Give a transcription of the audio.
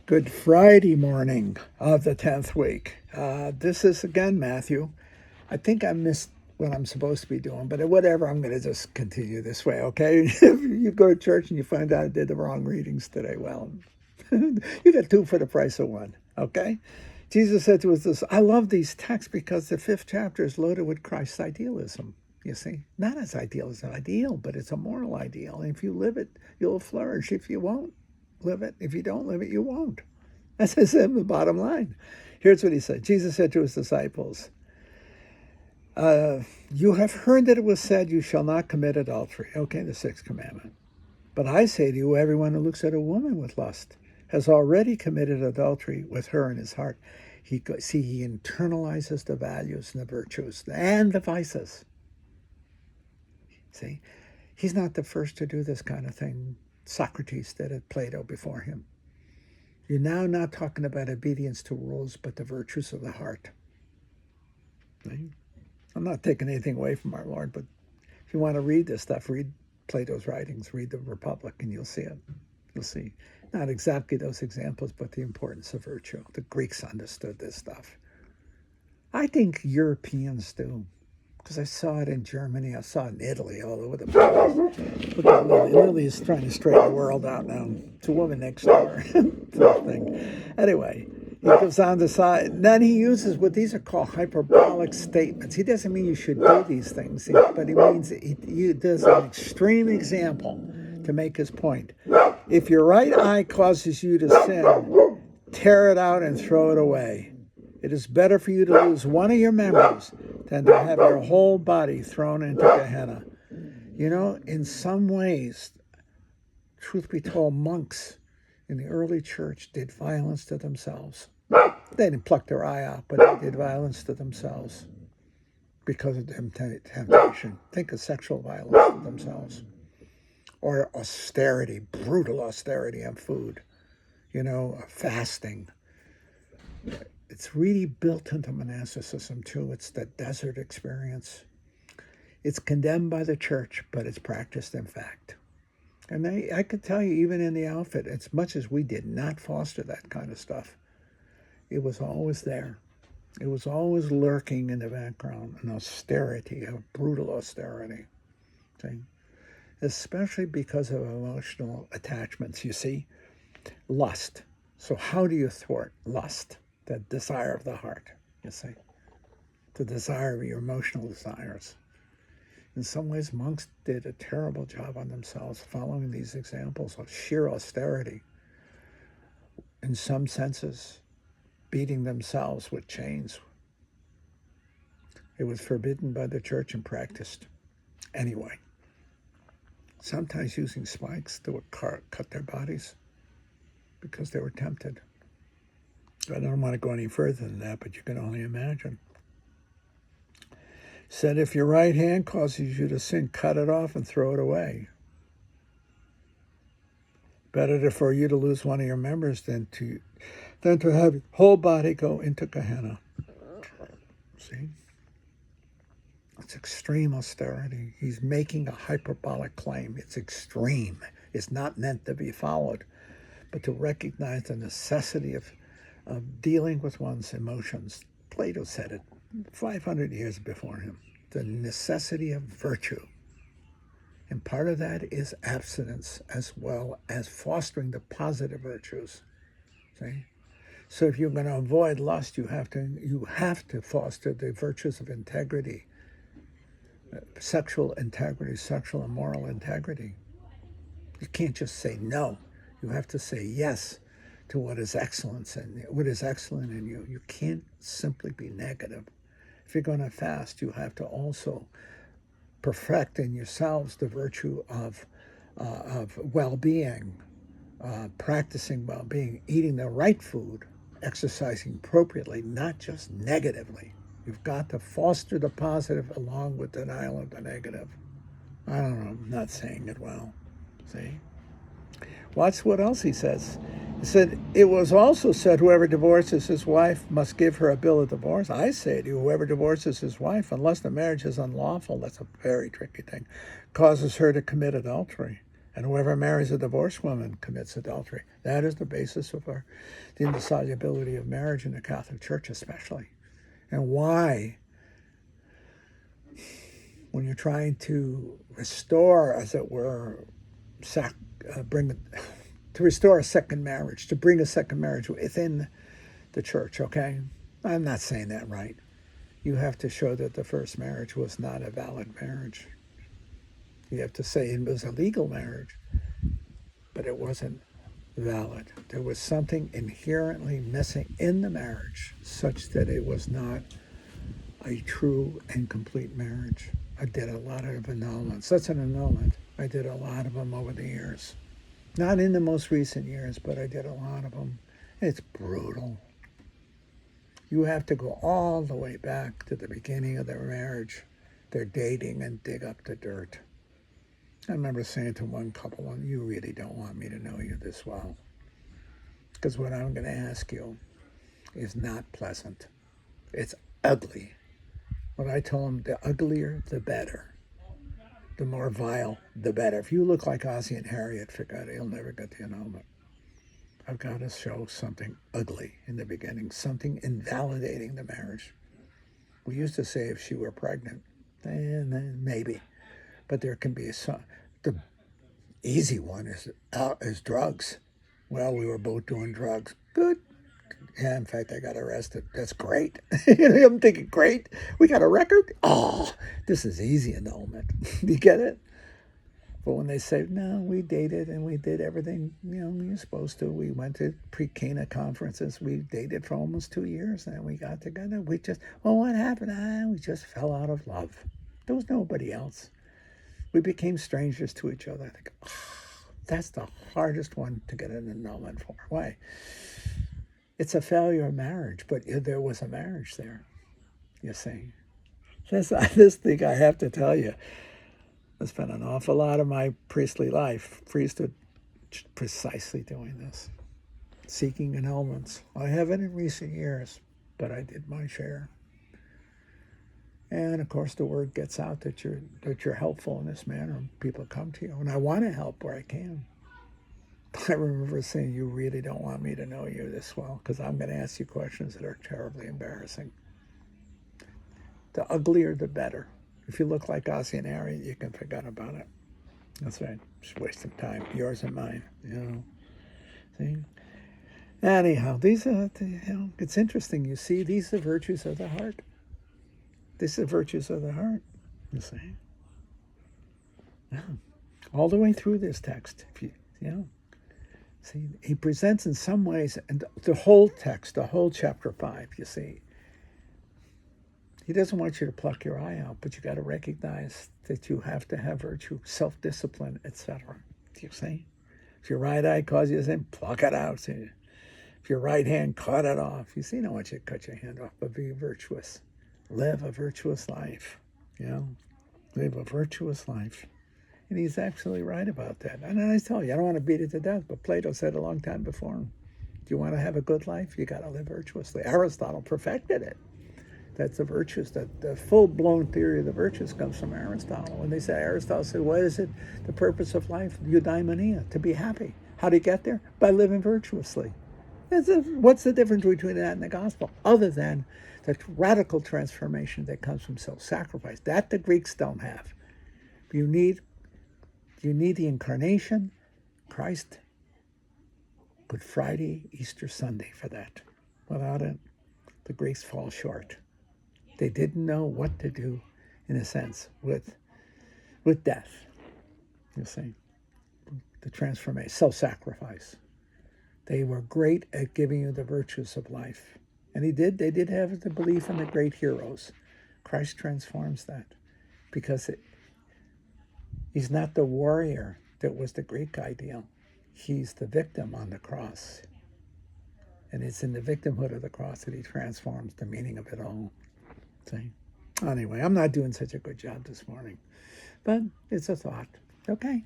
Good Friday morning of the 10th week. This is again Matthew. I think I missed what I'm supposed to be doing, but whatever, I'm going to just continue this way, okay? If you go to church and you find out I did the wrong readings today, well, you got two for the price of one, okay? Jesus said to us this, I love these texts because the fifth chapter is loaded with Christ's idealism. You see, not as ideal as an ideal, but it's a moral ideal. And if you live it, you'll flourish. If you won't live it, if you don't live it, you won't. That's the bottom line. Here's what he said. Jesus said to his disciples, you have heard that it was said, you shall not commit adultery. Okay, the sixth commandment. But I say to you, everyone who looks at a woman with lust has already committed adultery with her in his heart. He internalizes the values and the virtues and the vices. See, he's not the first to do this kind of thing. Socrates did it, Plato before him. You're now not talking about obedience to rules, but the virtues of the heart. See? I'm not taking anything away from our Lord, but if you want to read this stuff, read Plato's writings, read the Republic, and you'll see it. You'll see not exactly those examples, but the importance of virtue. The Greeks understood this stuff. I think Europeans do, because I saw it in Germany, I saw it in Italy, all over the place. Look at Lily. Lily is trying to straighten the world out now. It's a woman next door. Poor thing. Anyway, he goes on to say, then he uses what these are called hyperbolic statements. He doesn't mean you should do these things, but he means he does an extreme example to make his point. If your right eye causes you to sin, tear it out and throw it away. It is better for you to lose one of your members than to have your whole body thrown into Gehenna. You know, in some ways, truth be told, monks in the early church did violence to themselves. They didn't pluck their eye out, but they did violence to themselves because of temptation. Think of sexual violence to themselves. Or austerity, brutal austerity on food. You know, fasting. It's really built into monasticism too. It's the desert experience. It's condemned by the church, but it's practiced in fact. And I could tell you, even in the outfit, as much as we did not foster that kind of stuff, it was always there. It was always lurking in the background, an austerity, a brutal austerity. See? Especially because of emotional attachments, you see. Lust. So how do you thwart lust? The desire of the heart, you see. The desire of your emotional desires. In some ways, monks did a terrible job on themselves following these examples of sheer austerity. In some senses, beating themselves with chains. It was forbidden by the church and practiced anyway. Sometimes using spikes that would cut their bodies because they were tempted. I don't want to go any further than that, but you can only imagine. Said, if your right hand causes you to sin, cut it off and throw it away. Better for you to lose one of your members than to have your whole body go into Gehenna. See? It's extreme austerity. He's making a hyperbolic claim. It's extreme. It's not meant to be followed, but to recognize the necessity of dealing with one's emotions. Plato said it 500 years before him. The necessity of virtue. And part of that is abstinence as well as fostering the positive virtues. See? So if you're going to avoid lust, you have to foster the virtues of integrity, sexual integrity, sexual and moral integrity. You can't just say no. You have to say yes to what is excellent in you. You can't simply be negative. If you're going to fast, you have to also perfect in yourselves the virtue of well-being, practicing well-being, eating the right food, exercising appropriately, not just negatively. You've got to foster the positive along with denial of the negative. I don't know, I'm not saying it well. See? Watch what else he says. He said, it was also said, whoever divorces his wife must give her a bill of divorce. I say to you, whoever divorces his wife, unless the marriage is unlawful, that's a very tricky thing, causes her to commit adultery. And whoever marries a divorced woman commits adultery. That is the basis of the indissolubility of marriage in the Catholic Church especially. And why, when you're trying to restore, as it were, to restore a second marriage, to bring a second marriage within the church, okay? I'm not saying that right. You have to show that the first marriage was not a valid marriage. You have to say it was a legal marriage, but it wasn't valid. There was something inherently missing in the marriage such that it was not a true and complete marriage. I did a lot of annulments. That's an annulment. I did a lot of them over the years. Not in the most recent years, but I did a lot of them. It's brutal. You have to go all the way back to the beginning of their marriage, their dating, and dig up the dirt. I remember saying to one couple, you really don't want me to know you this well. Because what I'm going to ask you is not pleasant. It's ugly. What I told them, the uglier, the better. The more vile, the better. If you look like Ozzie and Harriet, forget it, you'll never get the annulment. I've got to show something ugly in the beginning, something invalidating the marriage. We used to say if she were pregnant, then maybe. But there can be the easy one is drugs. Well, we were both doing drugs. Good. Yeah, in fact, I got arrested. That's great. I'm thinking, great. We got a record? Oh, this is easy annulment. You get it? But when they say, no, we dated and we did everything, we were supposed to. We went to pre-Cana conferences. We dated for almost 2 years and then we got together. What happened? We just fell out of love. There was nobody else. We became strangers to each other. I think, that's the hardest one to get an annulment for. Why? It's a failure of marriage, but there was a marriage there, you see. This thing I have to tell you, I spent an awful lot of my priesthood, precisely doing this, seeking annulments. I haven't in recent years, but I did my share. And of course, the word gets out that you're helpful in this manner. People come to you, and I want to help where I can. I remember saying, you really don't want me to know you this well, because I'm going to ask you questions that are terribly embarrassing. The uglier, the better. If you look like Ozzie and Harriet, you can forget about it. That's right. Just wasting time. Yours and mine. See? Anyhow, these are, it's interesting. You see, these are virtues of the heart. These are virtues of the heart. You see? Yeah. All the way through this text, see, he presents in some ways, and the whole text, the whole chapter 5, you see, he doesn't want you to pluck your eye out, but you got to recognize that you have to have virtue, self-discipline, etc. Do you see? If your right eye causes you to sin, pluck it out. See? If your right hand, cut it off. You see, I don't want you to cut your hand off, but be virtuous. Live a virtuous life. Live a virtuous life. And he's absolutely right about that. And I tell you, I don't want to beat it to death, but Plato said a long time before him, do you want to have a good life? You got to live virtuously. Aristotle perfected it. That's the virtues. The full-blown theory of the virtues comes from Aristotle. When they say, Aristotle said, what is it, the purpose of life? Eudaimonia, to be happy. How do you get there? By living virtuously. What's the difference between that and the gospel? Other than the radical transformation that comes from self-sacrifice. That the Greeks don't have. You need the incarnation, Christ, Good Friday, Easter Sunday for that. Without it, the Greeks fall short. They didn't know what to do, in a sense, with death. You see, the transformation, self-sacrifice. They were great at giving you the virtues of life. And they did have the belief in the great heroes. Christ transforms that because he's not the warrior that was the Greek ideal. He's the victim on the cross. And it's in the victimhood of the cross that he transforms the meaning of it all. See? Anyway, I'm not doing such a good job this morning, but it's a thought. Okay.